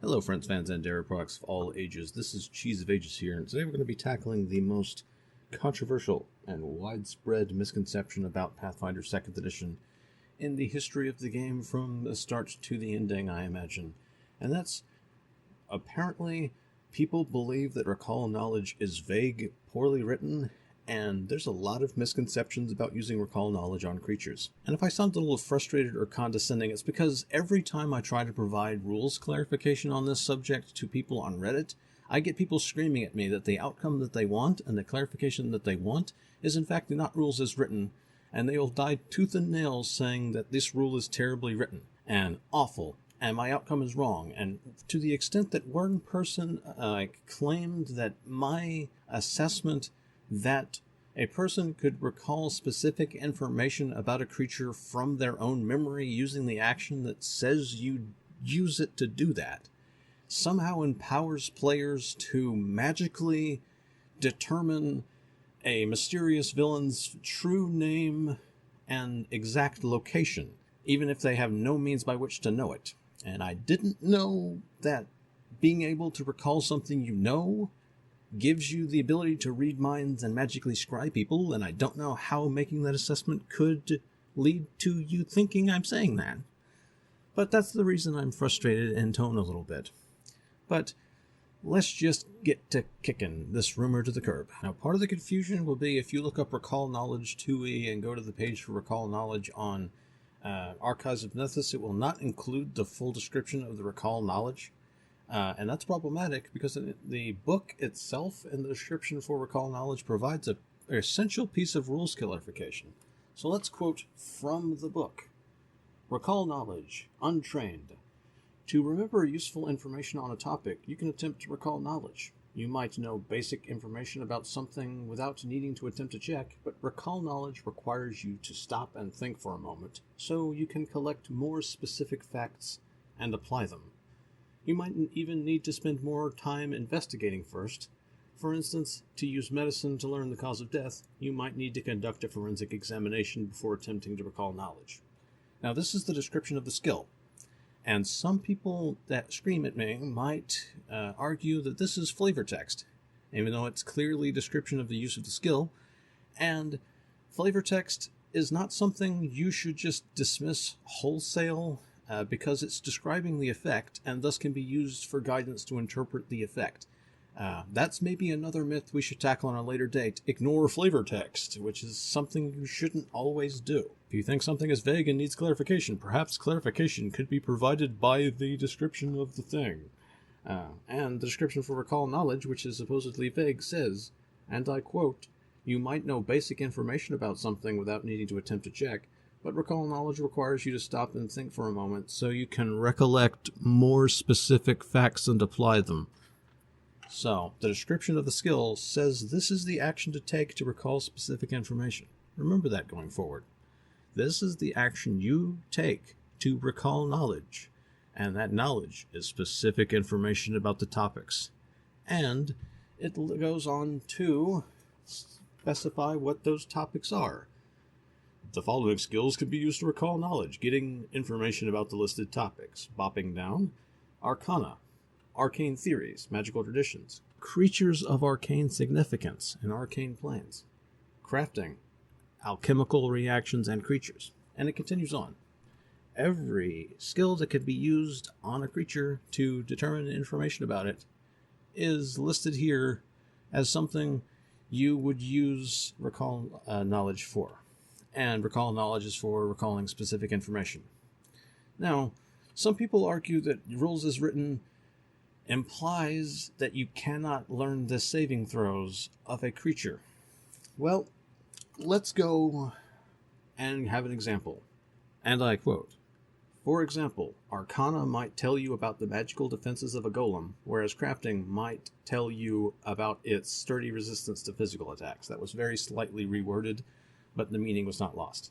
Hello friends, fans, and dairy products of all ages. This is Cheese of Ages here, and today we're going to be tackling the most controversial and widespread misconception about Pathfinder 2nd Edition in the history of the game from the start to the ending, I imagine. And that's, apparently, people believe that recall knowledge is vague, poorly written, and there's a lot of misconceptions about using recall knowledge on creatures. And if I sound a little frustrated or condescending, it's because every time I try to provide rules clarification on this subject to people on Reddit, I get people screaming at me that the outcome that they want and the clarification that they want is in fact not rules as written, and they will die tooth and nail saying that this rule is terribly written and awful, and my outcome is wrong. And to the extent that one person claimed that my assessment that a person could recall specific information about a creature from their own memory using the action that says you use it to do that somehow empowers players to magically determine a mysterious villain's true name and exact location, even if they have no means by which to know it. And I didn't know that being able to recall something you know gives you the ability to read minds and magically scry people, and I don't know how making that assessment could lead to you thinking I'm saying that. But that's the reason I'm frustrated and tone a little bit. But let's just get to kicking this rumor to the curb. Now, part of the confusion will be if you look up Recall Knowledge 2e and go to the page for Recall Knowledge on Archives of Nethys, it will not include the full description of the Recall Knowledge. And that's problematic because the book itself and the description for Recall Knowledge provides an essential piece of rules clarification. So let's quote from the book. Recall Knowledge, untrained. To remember useful information on a topic, you can attempt to recall knowledge. You might know basic information about something without needing to attempt to check, but recall knowledge requires you to stop and think for a moment, so you can collect more specific facts and apply them. You might even need to spend more time investigating first. For instance, to use medicine to learn the cause of death, you might need to conduct a forensic examination before attempting to recall knowledge. Now, this is the description of the skill, and some people that scream at me might argue that this is flavor text, even though it's clearly a description of the use of the skill, and flavor text is not something you should just dismiss wholesale because it's describing the effect and thus can be used for guidance to interpret the effect. That's maybe another myth we should tackle on a later date. Ignore flavor text, which is something you shouldn't always do. If you think something is vague and needs clarification, perhaps clarification could be provided by the description of the thing. And the description for Recall Knowledge, which is supposedly vague, says, and I quote, "You might know basic information about something without needing to attempt to check, but recall knowledge requires you to stop and think for a moment so you can recollect more specific facts and apply them." So, the description of the skill says this is the action to take to recall specific information. Remember that going forward. This is the action you take to recall knowledge, and that knowledge is specific information about the topics. And it goes on to specify what those topics are. The following skills can be used to recall knowledge: getting information about the listed topics, bopping down, arcana, arcane theories, magical traditions, creatures of arcane significance and arcane planes, crafting, alchemical reactions and creatures, and it continues on. Every skill that can be used on a creature to determine information about it is listed here as something you would use recall knowledge for. And recall knowledge is for recalling specific information. Now, some people argue that rules as written implies that you cannot learn the saving throws of a creature. Well, let's go and have an example. And I quote, "For example, Arcana might tell you about the magical defenses of a golem, whereas crafting might tell you about its sturdy resistance to physical attacks." That was very slightly reworded, but the meaning was not lost.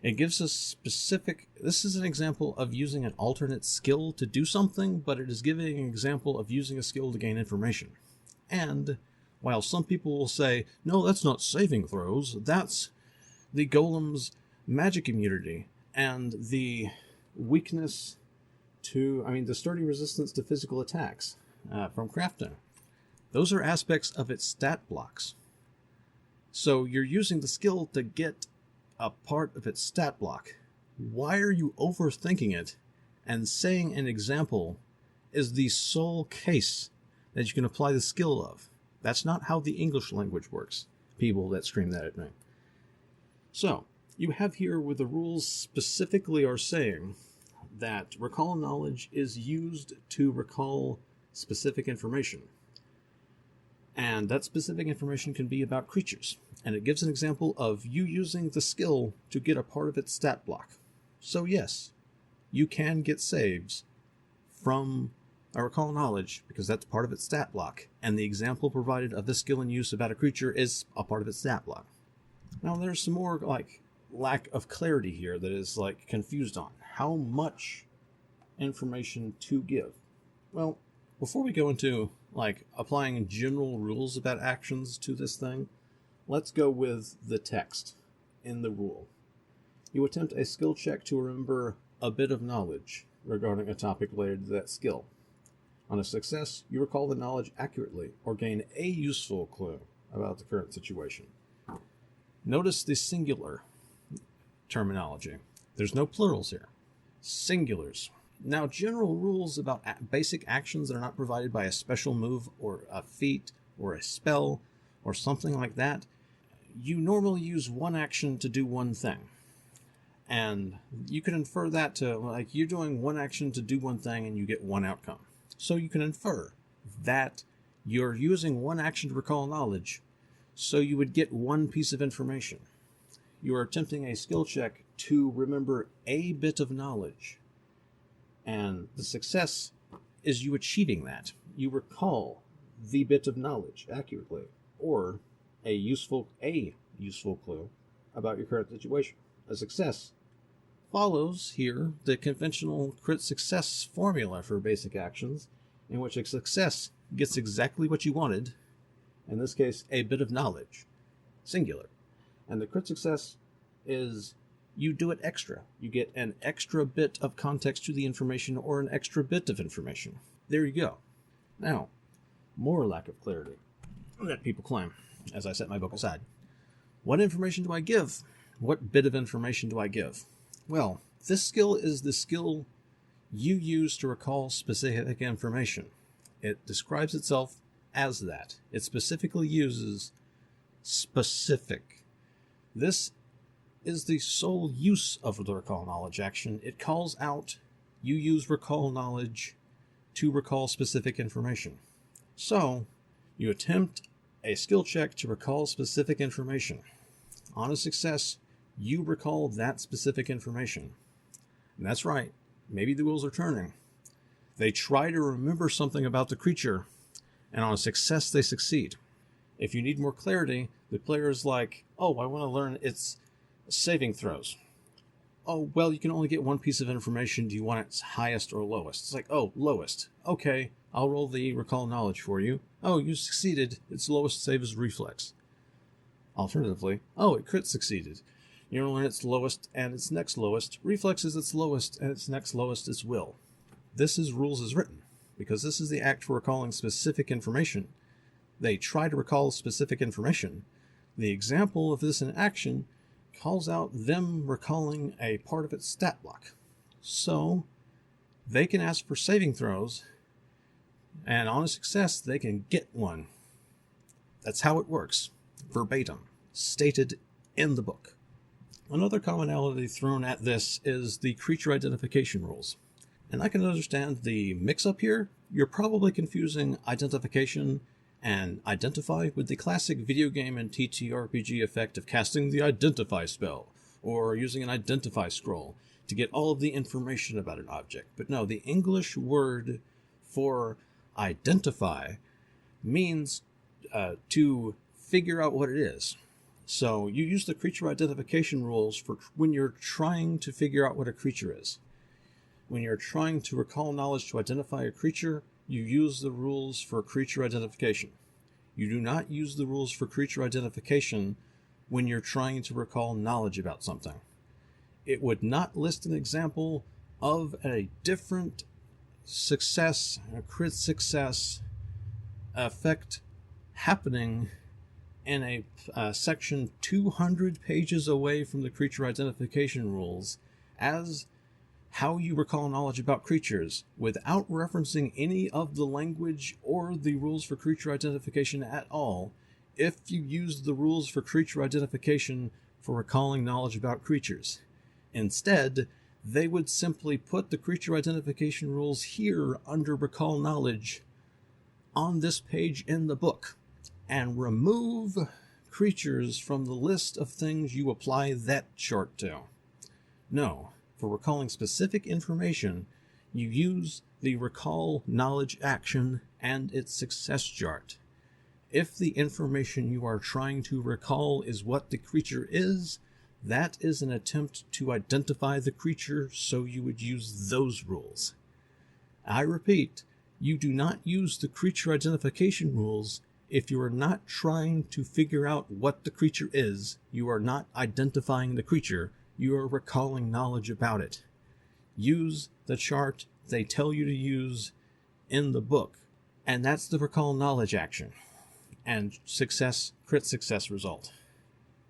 It gives us specific... This is an example of using an alternate skill to do something, but it is giving an example of using a skill to gain information. And while some people will say, no, that's not saving throws, that's the golem's magic immunity and the weakness the sturdy resistance to physical attacks from crafting. Those are aspects of its stat blocks. So you're using the skill to get a part of its stat block. Why are you overthinking it and saying an example is the sole case that you can apply the skill of? That's not how the English language works, people that scream that at me. So, you have here where the rules specifically are saying that recall knowledge is used to recall specific information. And that specific information can be about creatures. And it gives an example of you using the skill to get a part of its stat block. So yes, you can get saves from a recall knowledge because that's part of its stat block. And the example provided of this skill in use about a creature is a part of its stat block. Now there's some more lack of clarity here that is confused on how much information to give. Well, before we go into applying general rules about actions to this thing, let's go with the text in the rule. You attempt a skill check to remember a bit of knowledge regarding a topic related to that skill. On a success, you recall the knowledge accurately or gain a useful clue about the current situation. Notice the singular terminology. There's no plurals here. Singulars. Now, general rules about basic actions that are not provided by a special move or a feat or a spell or something like that, you normally use one action to do one thing. And you can infer that to, you're doing one action to do one thing and you get one outcome. So you can infer that you're using one action to recall knowledge, so you would get one piece of information. You are attempting a skill check to remember a bit of knowledge. And the success is you achieving that. You recall the bit of knowledge accurately, or a useful clue about your current situation. A success follows here the conventional crit success formula for basic actions, in which a success gets exactly what you wanted, in this case, a bit of knowledge, singular. And the crit success is you do it extra. You get an extra bit of context to the information or an extra bit of information. There you go. Now, more lack of clarity that people claim as I set my book aside. What information do I give? What bit of information do I give? Well, this skill is the skill you use to recall specific information. It describes itself as that. It specifically uses specific. This is the sole use of the recall knowledge action. It calls out, you use recall knowledge to recall specific information. So, you attempt a skill check to recall specific information. On a success, you recall that specific information. And that's right, maybe the wheels are turning. They try to remember something about the creature, and on a success they succeed. If you need more clarity, the player is like, oh, I want to learn its saving throws. Oh, well, you can only get one piece of information. Do you want its highest or lowest? It's like, oh, lowest. Okay, I'll roll the recall knowledge for you. Oh, you succeeded. Its lowest save is reflex. Alternatively, oh, it crit succeeded. You're going to learn its lowest and its next lowest. Reflex is its lowest, and its next lowest is will. This is rules as written, because this is the act for recalling specific information. They try to recall specific information. The example of this in action calls out them recalling a part of its stat block. So, they can ask for saving throws, and on a success, they can get one. That's how it works, verbatim, stated in the book. Another commonality thrown at this is the creature identification rules. And I can understand the mix-up here. You're probably confusing identification and identify with the classic video game and TTRPG effect of casting the identify spell, or using an identify scroll to get all of the information about an object. But no, the English word for identify means to figure out what it is. So you use the creature identification rules for when you're trying to figure out what a creature is. When you're trying to recall knowledge to identify a creature, you use the rules for creature identification. You do not use the rules for creature identification when you're trying to recall knowledge about something. It would not list an example of a different success, crit success effect happening in a section 200 pages away from the creature identification rules as how you recall knowledge about creatures without referencing any of the language or the rules for creature identification at all, if you use the rules for creature identification for recalling knowledge about creatures. Instead, they would simply put the creature identification rules here under recall knowledge on this page in the book and remove creatures from the list of things you apply that chart to. No, for recalling specific information, you use the recall knowledge action and its success chart. If the information you are trying to recall is what the creature is, that is an attempt to identify the creature, so you would use those rules. I repeat, you do not use the creature identification rules if you are not trying to figure out what the creature is. You are not identifying the creature, you are recalling knowledge about it. Use the chart they tell you to use in the book, and that's the recall knowledge action and success, crit success result,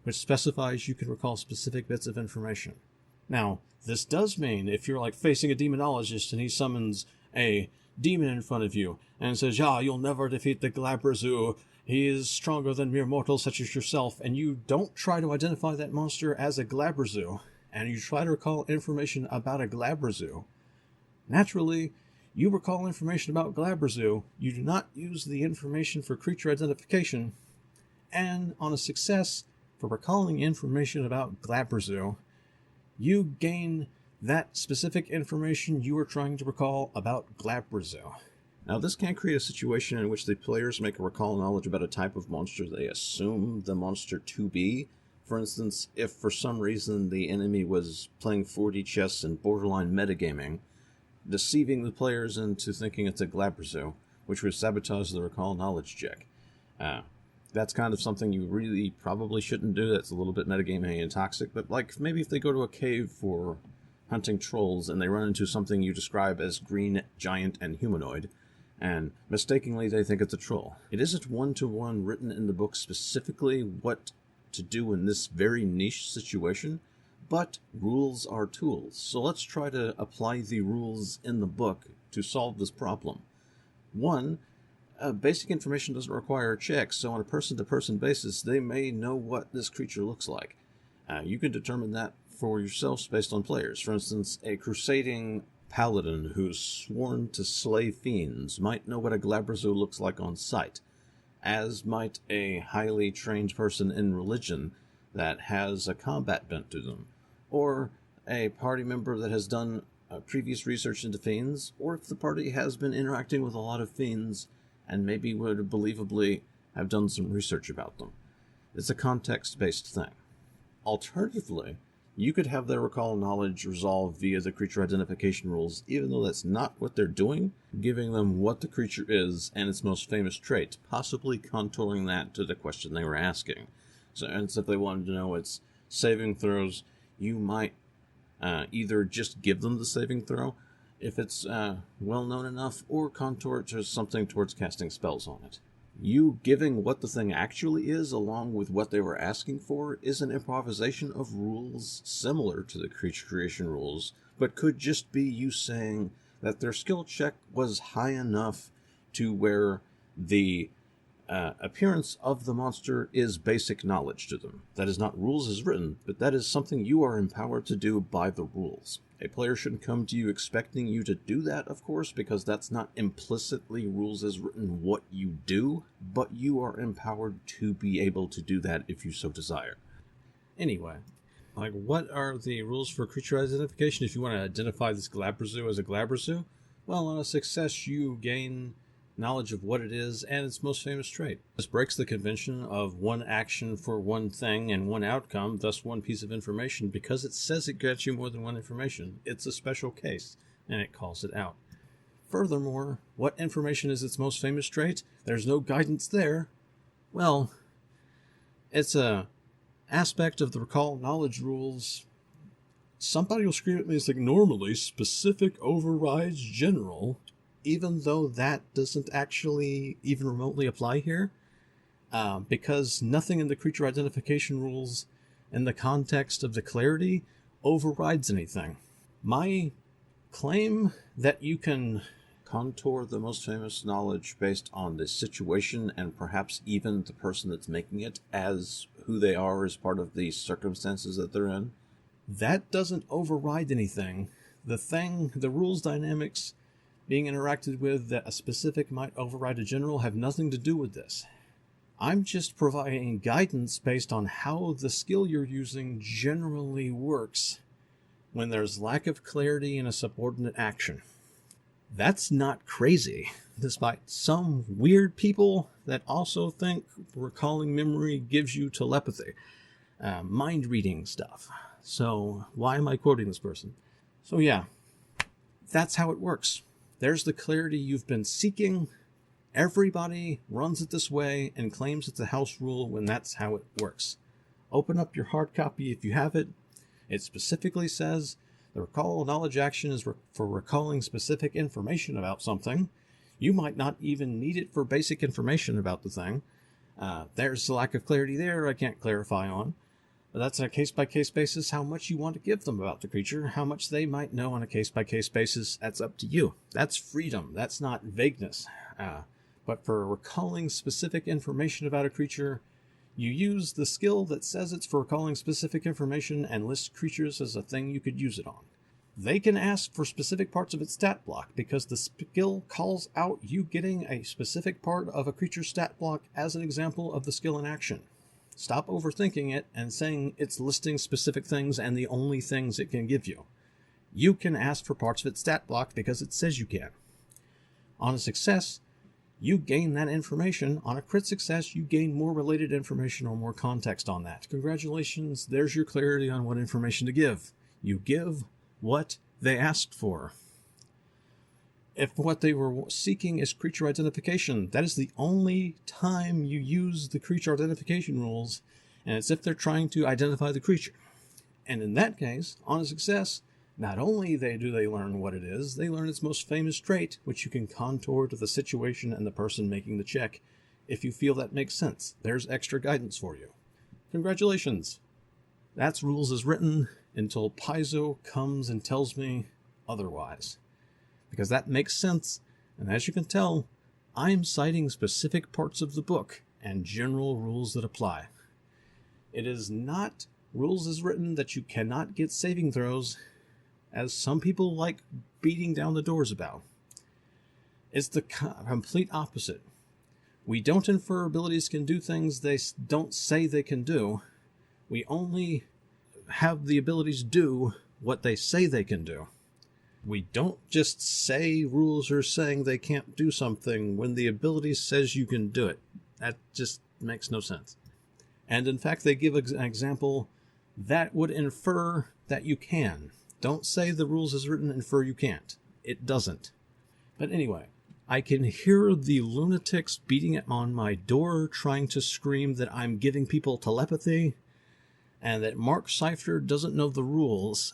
which specifies you can recall specific bits of information. Now, this does mean if you're like facing a demonologist and he summons a demon in front of you and says, you'll never defeat the Glabrazu, he is stronger than mere mortals such as yourself, and you don't try to identify that monster as a Glabrazu, and you try to recall information about a Glabrazu, naturally, you recall information about Glabrazu, you do not use the information for creature identification, and on a success for recalling information about Glabrazu, you gain that specific information you are trying to recall about Glabrazu. Now, this can create a situation in which the players make a recall knowledge about a type of monster they assume the monster to be. For instance, if for some reason the enemy was playing 4D chess and borderline metagaming, deceiving the players into thinking it's a Glabrazu, which would sabotage the recall knowledge check. That's kind of something you really probably shouldn't do. That's a little bit metagaming and toxic, but like maybe if they go to a cave for hunting trolls and they run into something you describe as green, giant, and humanoid, and mistakenly they think it's a troll. It isn't one-to-one written in the book specifically what to do in this very niche situation, but rules are tools. So let's try to apply the rules in the book to solve this problem. One, basic information doesn't require a check, so on a person-to-person basis, they may know what this creature looks like. You can determine that for yourselves based on players. For instance, a crusading paladin who's sworn to slay fiends might know what a Glabrazu looks like on sight, as might a highly trained person in religion that has a combat bent to them, or a party member that has done previous research into fiends, or if the party has been interacting with a lot of fiends and maybe would believably have done some research about them. It's a context-based thing. Alternatively, you could have their recall knowledge resolved via the creature identification rules, even though that's not what they're doing, giving them what the creature is and its most famous trait, possibly contouring that to the question they were asking. So, and if they wanted to know its saving throws, you might either just give them the saving throw, if it's well-known enough, or contour it to something towards casting spells on it. You giving what the thing actually is along with what they were asking for is an improvisation of rules similar to the creature creation rules, but could just be you saying that their skill check was high enough to where the appearance of the monster is basic knowledge to them. That is not rules as written, but that is something you are empowered to do by the rules. A player shouldn't come to you expecting you to do that, of course, because that's not implicitly rules as written what you do, but you are empowered to be able to do that if you so desire. Anyway, like, what are the rules for creature identification if you want to identify this Glabrazu as a Glabrazu? Well, on a success, you gain knowledge of what it is and its most famous trait. This breaks the convention of one action for one thing and one outcome, thus one piece of information, because it says it gets you more than one information. It's a special case, and it calls it out. Furthermore, what information is its most famous trait? There's no guidance there. Well, it's a aspect of the recall knowledge rules. Somebody will scream at me, it's like, normally specific overrides general. even though that doesn't actually even remotely apply here, because nothing in the creature identification rules in the context of the clarity overrides anything. My claim that you can contour the most famous knowledge based on the situation and perhaps even the person that's making it as who they are as part of the circumstances that they're in, that doesn't override anything. The rules dynamics being interacted with that a specific might override a general have nothing to do with this. I'm just providing guidance based on how the skill you're using generally works when there's lack of clarity in a subordinate action. That's not crazy, despite some weird people that also think recalling memory gives you telepathy, mind reading stuff. So why am I quoting this person? So yeah, that's how it works. There's the clarity you've been seeking. Everybody runs it this way and claims it's a house rule when that's how it works. Open up your hard copy if you have it. It specifically says the recall knowledge action is for recalling specific information about something. You might not even need it for basic information about the thing. There's a lack of clarity there I can't clarify on. But that's on a case-by-case basis. How much you want to give them about the creature, how much they might know on a case-by-case basis, that's up to you. That's freedom. That's not vagueness. But for recalling specific information about a creature, you use the skill that says it's for recalling specific information and lists creatures as a thing you could use it on. They can ask for specific parts of its stat block because the skill calls out you getting a specific part of a creature's stat block as an example of the skill in action. Stop overthinking it and saying it's listing specific things and the only things it can give you. You can ask for parts of its stat block because it says you can. On a success, you gain that information. On a crit success, you gain more related information or more context on that. Congratulations, there's your clarity on what information to give. You give what they asked for. If what they were seeking is creature identification, that is the only time you use the creature identification rules, and it's if they're trying to identify the creature. And in that case, on a success, not only do they learn what it is, they learn its most famous trait, which you can contour to the situation and the person making the check. If you feel that makes sense, there's extra guidance for you. Congratulations! That's rules as written until Paizo comes and tells me otherwise. Because that makes sense, and as you can tell, I'm citing specific parts of the book and general rules that apply. It is not rules as written that you cannot get saving throws, as some people like beating down the doors about. It's the complete opposite. We don't infer abilities can do things they don't say they can do. We only have the abilities do what they say they can do. We don't just say rules are saying they can't do something when the ability says you can do it. That just makes no sense. And in fact, they give an example that would infer that you can. Don't say the rules as written infer you can't. It doesn't. But anyway, I can hear the lunatics beating on my door trying to scream that I'm giving people telepathy and that Mark Seifert doesn't know the rules.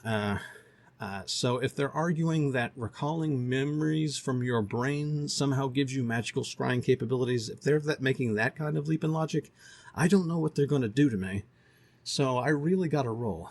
So if they're arguing that recalling memories from your brain somehow gives you magical scrying capabilities, if they're making that kind of leap in logic, I don't know what they're going to do to me. So I really got to roll.